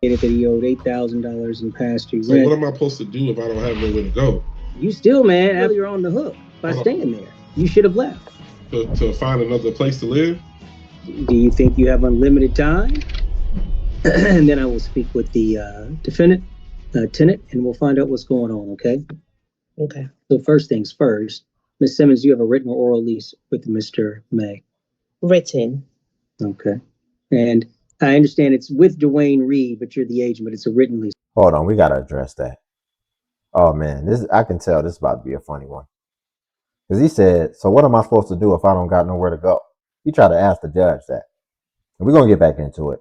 That he owed $8,000 in past due So what rent. am I supposed to do if I don't have nowhere to go? You still, man, you're on the hook by Hold on. staying there. You should have left. To find another place to live? Do you think you have unlimited time? And then I will speak with the defendant, tenant, and we'll find out what's going on, okay? Okay. So first things first, Ms. Simmons, you have a written or oral lease with Mr. May. Written. Okay. And I understand it's with Dwayne Reed, but you're the agent, but it's a written lease. Hold on, we gotta address that. Oh man, this I can tell this is about to be a funny one. Because he said, so what am I supposed to do if I don't got nowhere to go? He tried to ask the judge that. And we're gonna get back into it.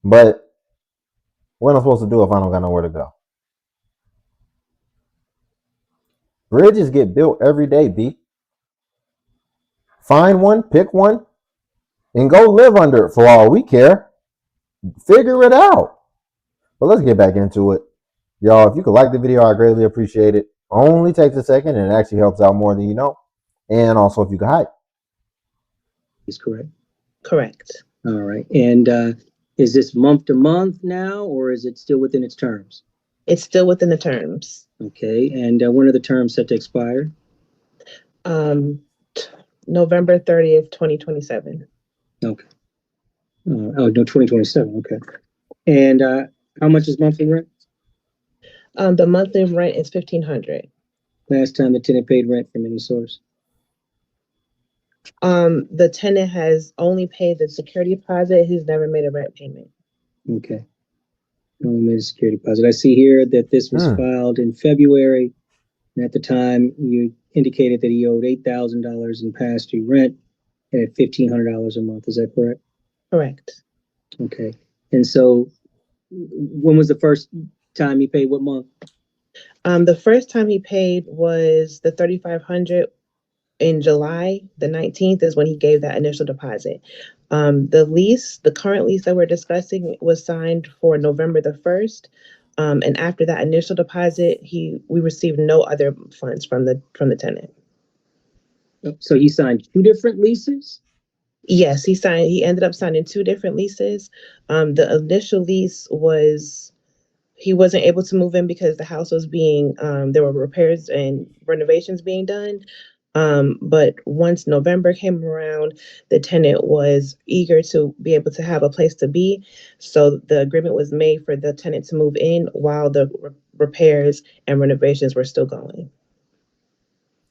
But what am I supposed to do if I don't got nowhere to go? Bridges get built every day, B. Find one, pick one, and go live under it for all we care. Figure it out. But let's get back into it. Y'all, if you could like the video, I greatly appreciate it. Only takes a second and it actually helps out more than you know. And also if you could hype. Is correct? Correct. All right. And is this month to month now, or is it still within its terms? It's still within the terms. Okay. And when are the terms set to expire? November 30th, 2027. Okay. No, 2027. Okay. And how much is monthly rent? The monthly rent is $1,500. Last time the tenant paid rent from any source? The tenant has only paid the security deposit. He's never made a rent payment. Okay. Only made a security deposit. I see here that this was filed in February. And at the time, you indicated that he owed $8,000 in past due rent and at $1,500 a month. Is that correct? Correct. Okay. And so when was the first time he paid? What month? The first time he paid was the $3,500 in July. The 19th is when he gave that initial deposit. The current lease that we're discussing was signed for November the 1st. And after that initial deposit, we received no other funds from the tenant. So he signed two different leases? Yes, he ended up signing two different leases. The initial lease was, he wasn't able to move in because the house was there were repairs and renovations being done. But once November came around, the tenant was eager to be able to have a place to be. So the agreement was made for the tenant to move in while the repairs and renovations were still going.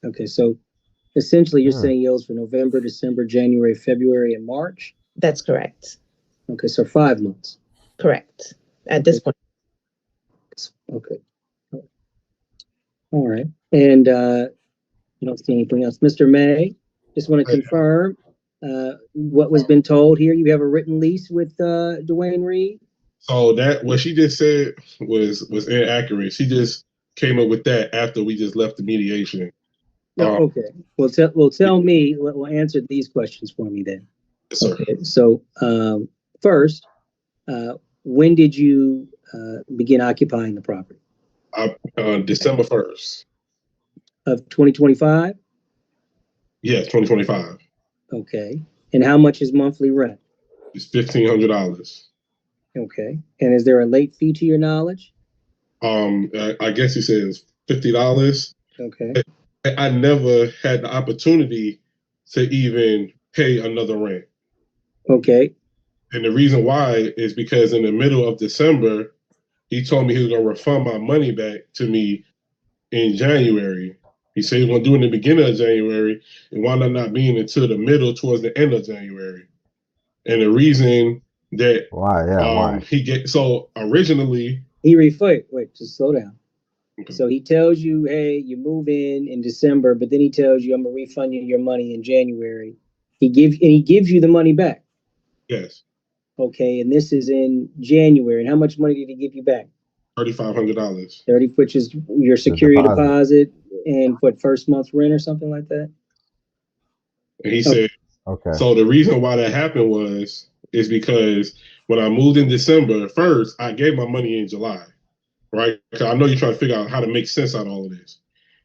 Okay, so essentially you're saying he owes for November, December, January, February, and March? That's correct. Okay, so 5 months. Correct. At this point. Okay. All right. And I don't see anything else. Mr. May, just want to confirm what was been told here. You have a written lease with Dwayne Reed? So that what she just said was inaccurate. She just came up with that after we just left the mediation. No, okay. Well, tell me. We'll answer these questions for me then. Yes, sir. Okay. So first, when did you begin occupying the property? December 1st. Of 2025? Yes, 2025. Okay. And how much is monthly rent? It's $1,500. Okay. And is there a late fee to your knowledge? I guess he says $50. Okay. I never had the opportunity to even pay another rent. Okay. And the reason why is because in the middle of December, he told me he was going to refund my money back to me in January. He said he was going to do it in the beginning of January and wound up not being until the middle towards the end of January. And the reason that why? He get so originally he wait, just slow down. Okay. So he tells you, hey, you move in December, but then he tells you, I'm gonna refund you your money in January. He gives you the money back. Yes. Okay, and this is in January. And how much money did he give you back? $3,500. 30, which is your security deposit and what, first month's rent or something like that? And he said, okay. So the reason why that happened is because when I moved in December, first I gave my money in July, right? Because I know you're trying to figure out how to make sense out of all of this.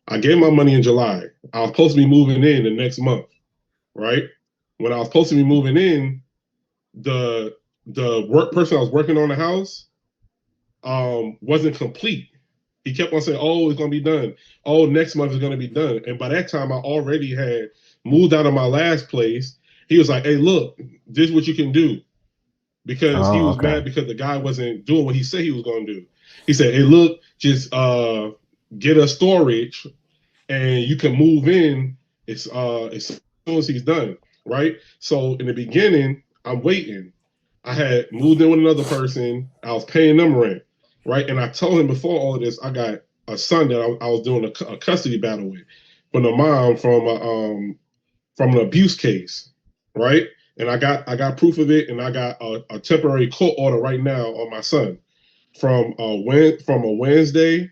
I gave my money in July. I was supposed to be moving in the next month, right? When I was supposed to be moving in, the work person I was working on the house, wasn't complete. He kept on saying, "Oh, it's gonna be done. Oh, next month is gonna be done." And by that time, I already had moved out of my last place. He was like, "Hey, look, this is what you can do," because he was mad because the guy wasn't doing what he said he was gonna do. He said, "Hey, look, just get a storage, and you can move in as soon as he's done." Right. So in the beginning, I'm waiting. I had moved in with another person. I was paying them rent, right? And I told him before all of this, I got a son that I was doing a custody battle with, from the mom from an abuse case, right? And I got proof of it, and I got a temporary court order right now on my son from a Wednesday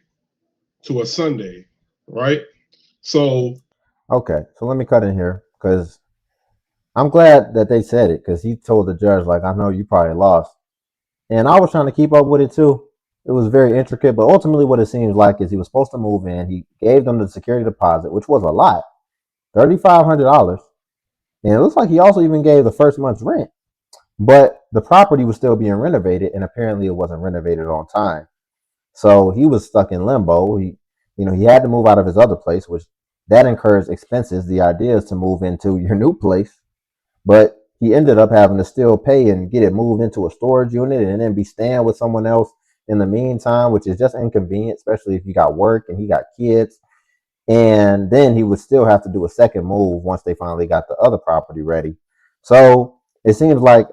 to a Sunday, right? So okay, so let me cut in here because I'm glad that they said it because he told the judge, like, I know you probably lost. And I was trying to keep up with it too. It was very intricate, but ultimately what it seems like is he was supposed to move in. He gave them the security deposit, which was a lot, $3,500. And it looks like he also even gave the first month's rent. But the property was still being renovated, and apparently it wasn't renovated on time. So he was stuck in limbo. He had to move out of his other place, which that incurs expenses. The idea is to move into your new place, but he ended up having to still pay and get it moved into a storage unit and then be staying with someone else in the meantime, which is just inconvenient, especially if you got work and he got kids. And then he would still have to do a second move once they finally got the other property ready. So it seems like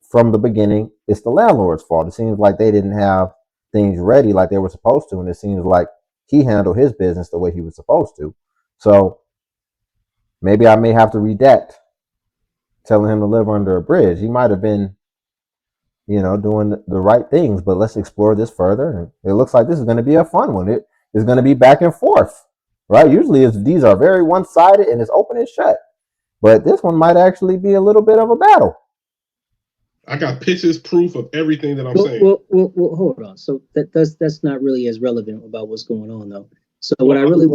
from the beginning, it's the landlord's fault. It seems like they didn't have things ready like they were supposed to. And it seems like he handled his business the way he was supposed to. So maybe I may have to redact telling him to live under a bridge. He might have been, doing the right things, but let's explore this further. And it looks like this is going to be a fun one. It is going to be back and forth, right? Usually these are very one-sided and it's open and shut, but this one might actually be a little bit of a battle. I got pictures, proof of everything that I'm saying. Well, hold on. So that's not really as relevant about what's going on, though. So what I really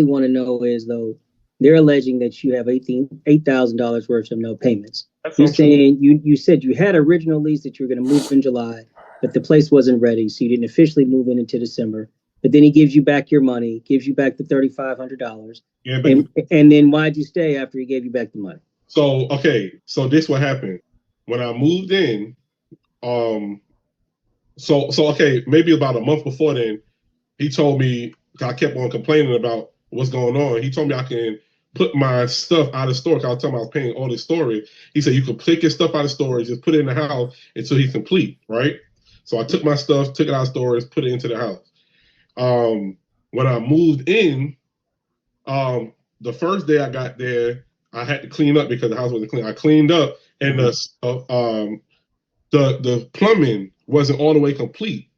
want to know is, though, they're alleging that you have $8,000 worth of no payments. You're saying you said you had an original lease that you were going to move in July, but the place wasn't ready, so you didn't officially move in until December. But then he gives you back your money, gives you back the $3,500. Yeah, and then why'd you stay after he gave you back the money? So this what happened when I moved in. Maybe about a month before then, he told me, I kept on complaining about what's going on. He told me I can put my stuff out of storage. I was telling him I was paying all this storage. He said you can take your stuff out of storage, just put it in the house until he's complete, right? So I took my stuff, took it out of storage, put it into the house. When I moved in, the first day I got there, I had to clean up because the house wasn't clean. I cleaned up, and the plumbing wasn't all the way complete,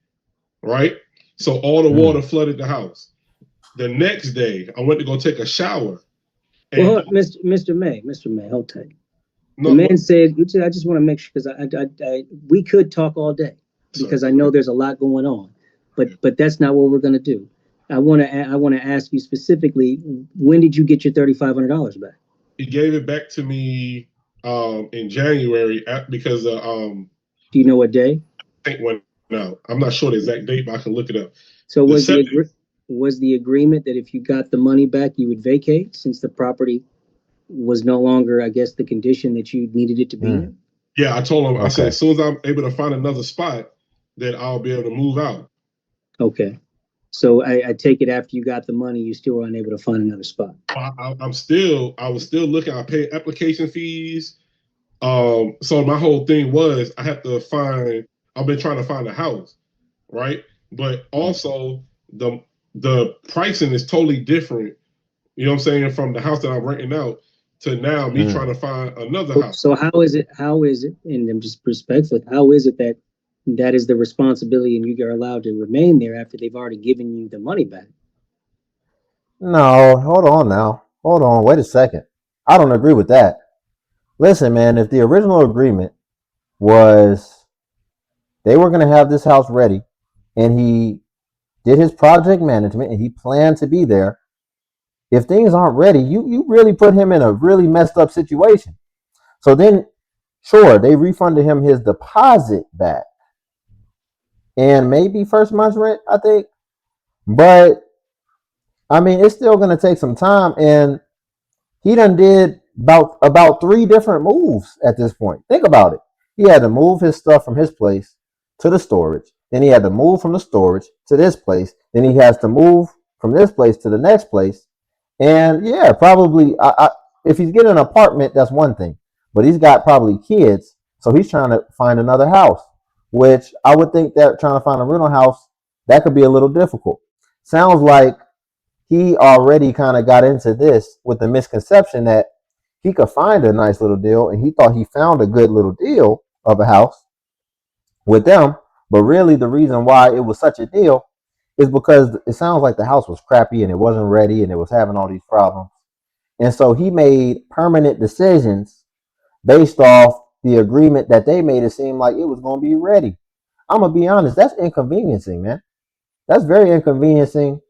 right? So all the water flooded the house. The next day, I went to go take a shower. Well, Mr. May, hold tight. The man said, I just want to make sure, because we could talk all day because I know there's a lot going on, but that's not what we're going to do. I want to ask you specifically, when did you get your $3,500 back? He gave it back to me in January because do you know what day? I think when no, I'm not sure the exact date, but I can look it up. So was the agreement that if you got the money back, you would vacate since the property was no longer, I guess, the condition that you needed it to be in? Yeah, I told him, I said, as soon as I'm able to find another spot, that I'll be able to move out. Okay. So I take it after you got the money, you still were unable to find another spot. I was still looking. I paid application fees. So my whole thing was I've been trying to find a house, right? But also the pricing is totally different. You know what I'm saying? From the house that I'm renting out to now me trying to find another house. So how is it, and I'm just respectful, how is it that is the responsibility and you are allowed to remain there after they've already given you the money back? No, hold on now. Hold on, wait a second. I don't agree with that. Listen, man, if the original agreement was they were going to have this house ready and he did his project management and he planned to be there, if things aren't ready, you really put him in a really messed up situation. So then, sure, they refunded him his deposit back. and maybe first month's rent, I think. But I mean, it's still going to take some time, and he done did about 3 different moves at this point. Think about it. He had to move his stuff from his place to the storage. Then he had to move from the storage to this place. Then he has to move from this place to the next place. And yeah, probably if he's getting an apartment, that's one thing. But he's got probably kids, so he's trying to find another house, which I would think that trying to find a rental house, that could be a little difficult. Sounds like he already kind of got into this with the misconception that he could find a nice little deal, and he thought he found a good little deal of a house with them. But really, the reason why it was such a deal is because it sounds like the house was crappy and it wasn't ready and it was having all these problems. And so he made permanent decisions based off the agreement that they made it seem like it was going to be ready. I'm going to be honest, that's inconveniencing, man. That's very inconveniencing.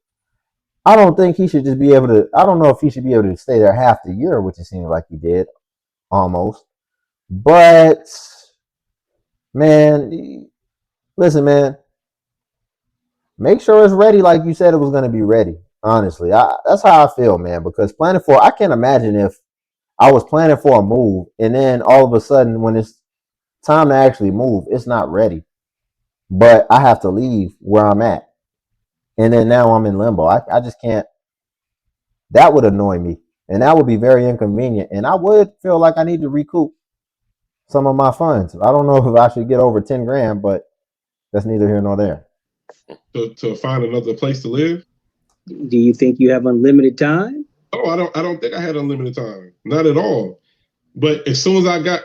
I don't think he should just be able to, I don't know if he should be able to stay there half the year, which it seems like he did almost. But, man, listen, man, make sure it's ready like you said it was going to be ready. Honestly, that's how I feel, man, because I can't imagine if I was planning for a move and then all of a sudden when it's time to actually move, it's not ready. But I have to leave where I'm at. And then now I'm in limbo. I just can't. That would annoy me. And that would be very inconvenient. And I would feel like I need to recoup some of my funds. I don't know if I should get over 10 grand, but that's neither here nor there. To find another place to live? Do you think you have unlimited time? Oh, I don't think I had unlimited time. Not at all. But as soon as I got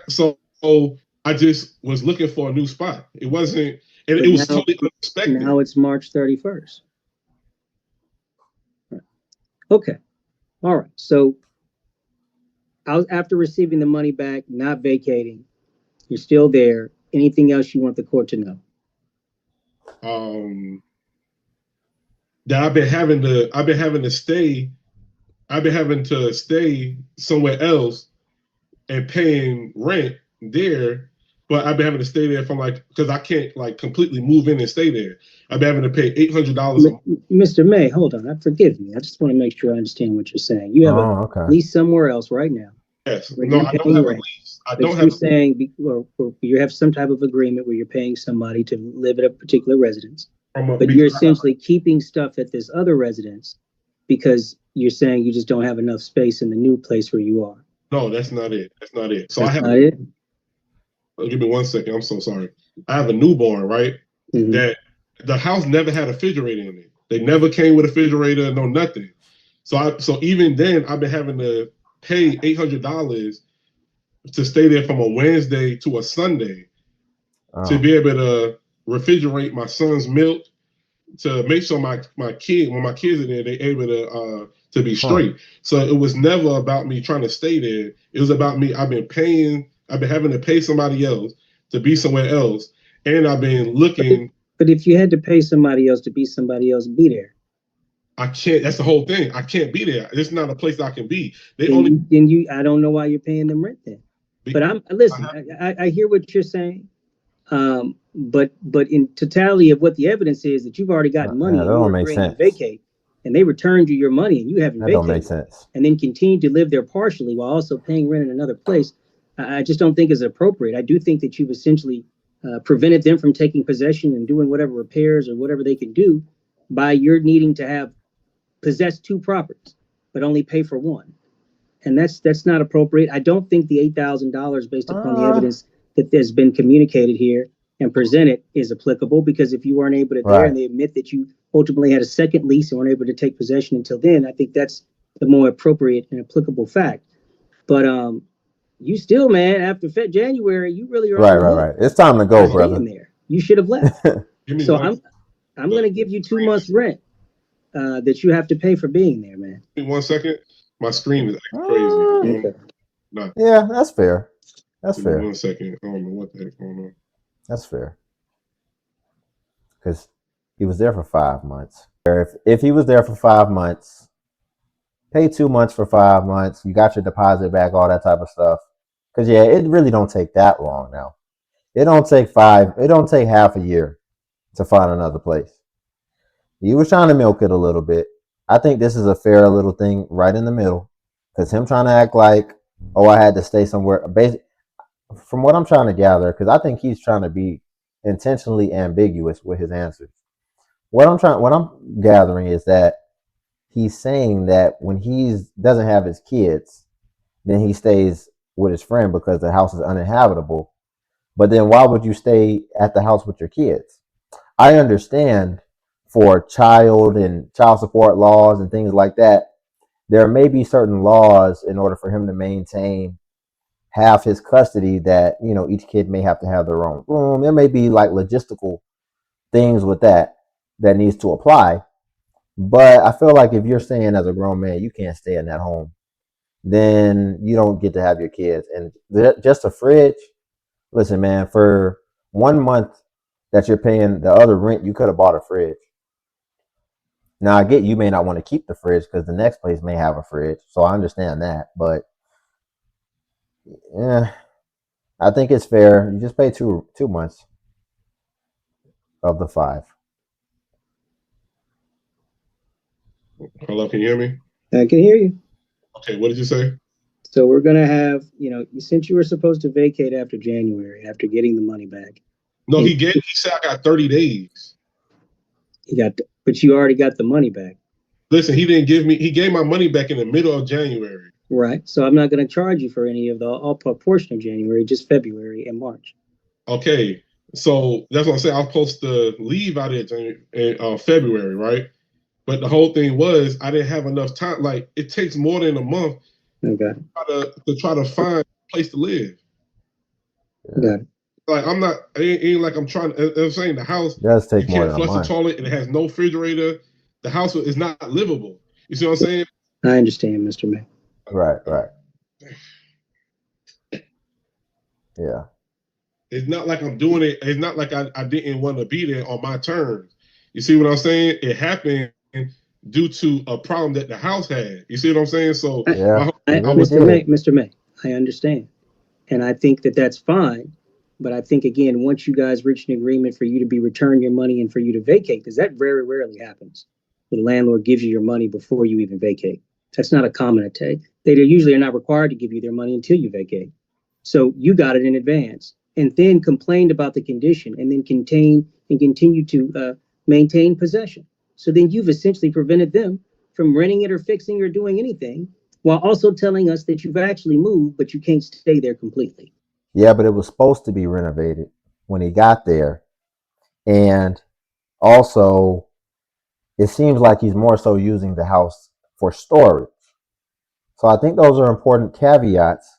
I just was looking for a new spot. It wasn't, and it was totally unexpected. Now it's March 31st. Okay. All right. So after receiving the money back, not vacating, you're still there. Anything else you want the court to know? That I've been having to stay somewhere else and paying rent there, but I've been having to stay there because I can't completely move in and stay there. I've been having to pay $800. Mr. May, hold on. Forgive me. I just want to make sure I understand what you're saying. You have a lease somewhere else right now. Yes. No, I don't have a lease. I don't have. You're saying you have some type of agreement where you're paying somebody to live at a particular residence, but you're essentially keeping stuff at this other residence because you're saying you just don't have enough space in the new place where you are. No, that's not it. That's not it. So that's not it? Give me 1 second. I'm so sorry. I have a newborn, right? Mm-hmm. That the house never had a refrigerator in it. They never came with a refrigerator, no nothing. So even then, I've been having to pay $800 to stay there from a Wednesday to a Sunday to be able to refrigerate my son's milk, to make sure when my kids are there, they're able to be straight. So it was never about me trying to stay there. It was about me. I've been having to pay somebody else to be somewhere else, and I've been looking. But if you had to pay somebody else to be somebody else, be there. I can't. That's the whole thing. I can't be there. It's not a place I can be. I don't know why you're paying them rent then. But I hear what you're saying. But in totality of what the evidence is that you've already gotten money and you agreed to vacate, and they returned you your money and you haven't vacated. That don't make sense. And then continue to live there partially while also paying rent in another place. I just don't think is appropriate. I do think that you've essentially prevented them from taking possession and doing whatever repairs or whatever they can do by your needing to possess 2 properties, but only pay for one. And that's not appropriate. I don't think the $8,000 based upon the evidence that has been communicated here and presented is applicable, because if you weren't able to there and they admit that you ultimately had a second lease and weren't able to take possession until then, I think that's the more appropriate and applicable fact. But you still, man, after January, you really are right. It's time to go, brother. There. You should have left. So I'm going to give you 2 months rent that you have to pay for being there, man. Give me 1 second. My screen is crazy. Okay. Yeah, that's fair. That's fair. 1 second. I don't know what the heck's going on. That's fair. Because he was there for 5 months. If he was there for 5 months, pay 2 months for 5 months. You got your deposit back, all that type of stuff. Because it really don't take that long now. It don't take half a year to find another place. He was trying to milk it a little bit. I think this is a fair little thing right in the middle, because him trying to act like, oh, I had to stay somewhere. From what I'm trying to gather, because I think he's trying to be intentionally ambiguous with his answers. What I'm gathering is that he's saying that when he doesn't have his kids, then he stays with his friend because the house is uninhabitable. But then why would you stay at the house with your kids? I understand for child and child support laws and things like that, there may be certain laws in order for him to maintain half his custody that, each kid may have to have their own room. There may be like logistical things with that needs to apply. But I feel like if you're saying as a grown man, you can't stay in that home, then you don't get to have your kids. And just a fridge, listen, man, for 1 month that you're paying the other rent, you could have bought a fridge. Now, I get you may not want to keep the fridge because the next place may have a fridge. So I understand that. But yeah, I think it's fair. You just pay 2 months of the 5. Hello, can you hear me? I can hear you. Okay, what did you say? So we're going to have, since you were supposed to vacate after January, after getting the money back. No, he said I got 30 days. But you already got the money back. Listen, he gave my money back in the middle of January. Right. So I'm not going to charge you for any of all portion of January, just February and March. Okay. So that's what I'm saying. I was supposed to leave out in February, right? But the whole thing was I didn't have enough time. Like, it takes more than a month to try to find a place to live. Got it. Like, I'm not, it ain't like I'm trying. I'm saying the house, it does take you more can't than a flush the month. toilet, and it has no refrigerator. The house is not livable. You see what I'm saying? I understand, Mr. May. Right. Yeah. It's not like I'm doing it. It's not like I didn't want to be there on my terms. You see what I'm saying? It happened due to a problem that the house had. You see what I'm saying? So yeah, Mr. May, I understand. And I think that that's fine. But I think, again, once you guys reach an agreement for you to be returned your money and for you to vacate, because that very rarely happens. The landlord gives you your money before you even vacate. That's not a common attack. They usually are not required to give you their money until you vacate. So you got it in advance and then complained about the condition and then continue to maintain possession. So then you've essentially prevented them from renting it or fixing or doing anything, while also telling us that you've actually moved, but you can't stay there completely. Yeah, but it was supposed to be renovated when he got there. And also, it seems like he's more so using the house for storage. So I think those are important caveats,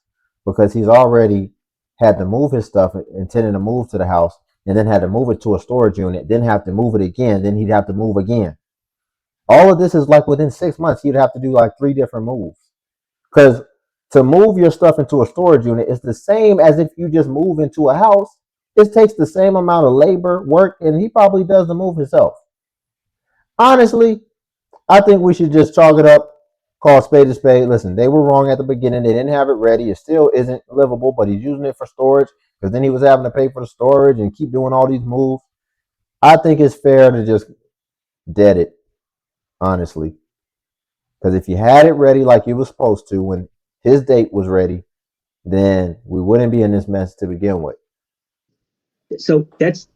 because he's already had to move his stuff, intending to move to the house, and then had to move it to a storage unit, then have to move it again, then he'd have to move again. All of this is like within 6 months, he'd have to do like 3 different moves. Because to move your stuff into a storage unit is the same as if you just move into a house. It takes the same amount of labor, work, and he probably does the move himself. Honestly, I think we should just chalk it up, call spade a spade. Listen, they were wrong at the beginning. They didn't have it ready. It still isn't livable, but he's using it for storage, because then he was having to pay for the storage and keep doing all these moves. I think it's fair to just dead it, honestly. Because if you had it ready like you were supposed to when his date was ready, then we wouldn't be in this mess to begin with. So that's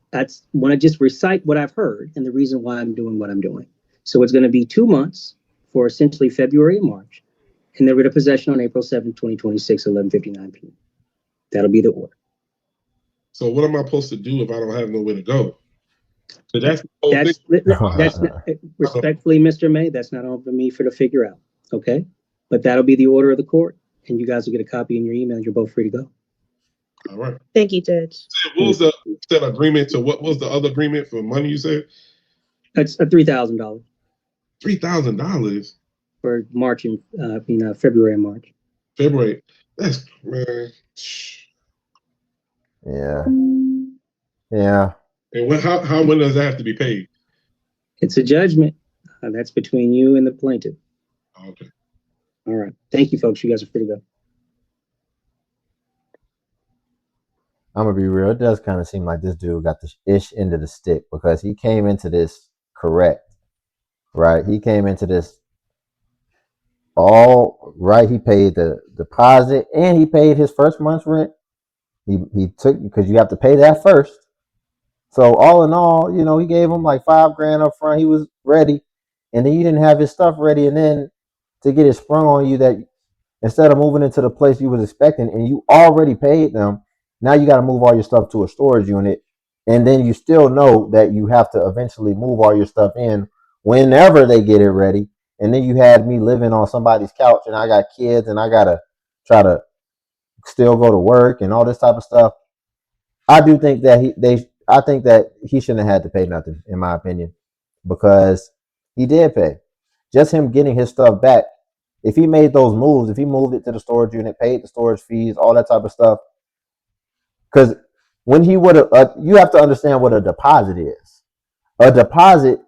want to just recite what I've heard and the reason why I'm doing what I'm doing. So it's going to be 2 months for essentially February and March, and they're rid of possession on April 7th, 2026, 11:59 p.m. That'll be the order. So what am I supposed to do if I don't have nowhere to go? So that's respectfully, Mr. May, that's not on for me to figure out. Okay, but that'll be the order of the court, and you guys will get a copy in your email. You're both free to go. All right. Thank you, Judge. What was the agreement to what was the other agreement for money you said? That's $3,000. $3,000 for March and February and March. February. That's man. Yeah. And when does that have to be paid? It's a judgment. That's between you and the plaintiff. Okay. All right. Thank you, folks. You guys are free to go. I'm gonna be real. It does kind of seem like this dude got the ish end of the stick because he came into this correct, right? He came into this all right. He paid the deposit and he paid his first month's rent. He took because you have to pay that first. So all in all, you know, he gave him like $5,000 up front. He was ready, and then you didn't have his stuff ready, and then to get it sprung on you that instead of moving into the place you was expecting, and you already paid them, now you got to move all your stuff to a storage unit, and then you still know that you have to eventually move all your stuff in whenever they get it ready, and then you had me living on somebody's couch, and I got kids, and I gotta try to still go to work and all this type of stuff. I do think that I think that he shouldn't have had to pay nothing, in my opinion, because he did pay. Just him getting his stuff back. If he made those moves, if he moved it to the storage unit, paid the storage fees, all that type of stuff, because when he would have, you have to understand what a deposit is. A deposit,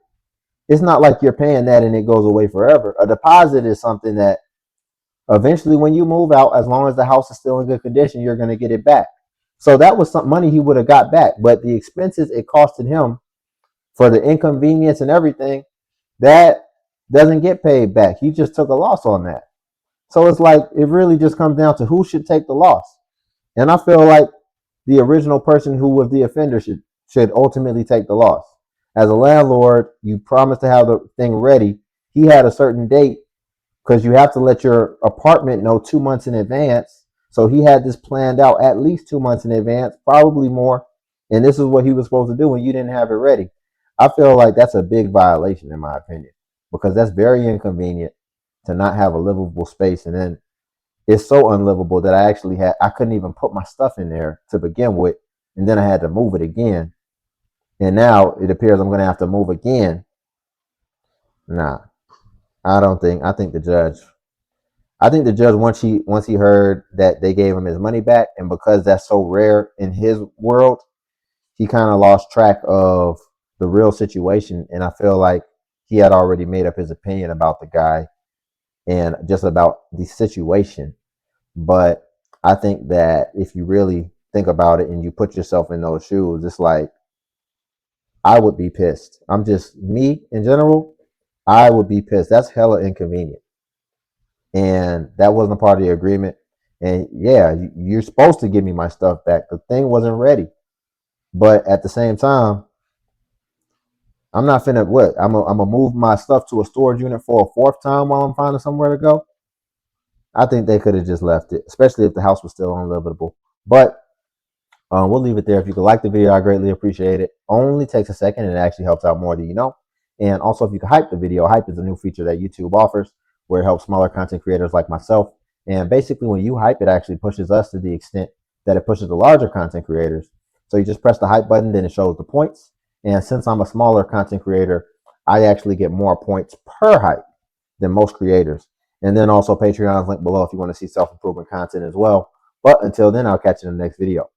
it's not like you're paying that and it goes away forever. A deposit is something that eventually, when you move out, as long as the house is still in good condition, you're going to get it back. So that was some money he would have got back, but the expenses it costed him for the inconvenience and everything, that doesn't get paid back. He just took a loss on that. So it's like it really just comes down to who should take the loss. And I feel like the original person who was the offender should ultimately take the loss. As a landlord, you promised to have the thing ready. He had a certain date because you have to let your apartment know 2 months in advance. So he had this planned out at least 2 months in advance, probably more. And this is what he was supposed to do when you didn't have it ready. I feel like that's a big violation, in my opinion, because that's very inconvenient to not have a livable space. And then it's so unlivable that I couldn't even put my stuff in there to begin with. And then I had to move it again. And now it appears I'm going to have to move again. Nah, I think the judge once he heard that they gave him his money back, and because that's so rare in his world, he kind of lost track of the real situation. And I feel like he had already made up his opinion about the guy and just about the situation. But I think that if you really think about it and you put yourself in those shoes, it's like I would be pissed. I'm just me in general. I would be pissed. That's hella inconvenient. And that wasn't a part of the agreement. And yeah, you're supposed to give me my stuff back. The thing wasn't ready. But at the same time, I'm not finna what? I'm gonna move my stuff to a storage unit for a fourth time while I'm finding somewhere to go. I think they could have just left it, especially if the house was still unlivable. But we'll leave it there. If you could like the video, I greatly appreciate it. Only takes a second and it actually helps out more than you know. And also, if you could hype the video, hype is a new feature that YouTube offers where it helps smaller content creators like myself. And basically, when you hype, it actually pushes us to the extent that it pushes the larger content creators. So you just press the hype button, then it shows the points. And since I'm a smaller content creator, I actually get more points per hype than most creators. And then also Patreon's link below if you want to see self-improvement content as well. But until then, I'll catch you in the next video.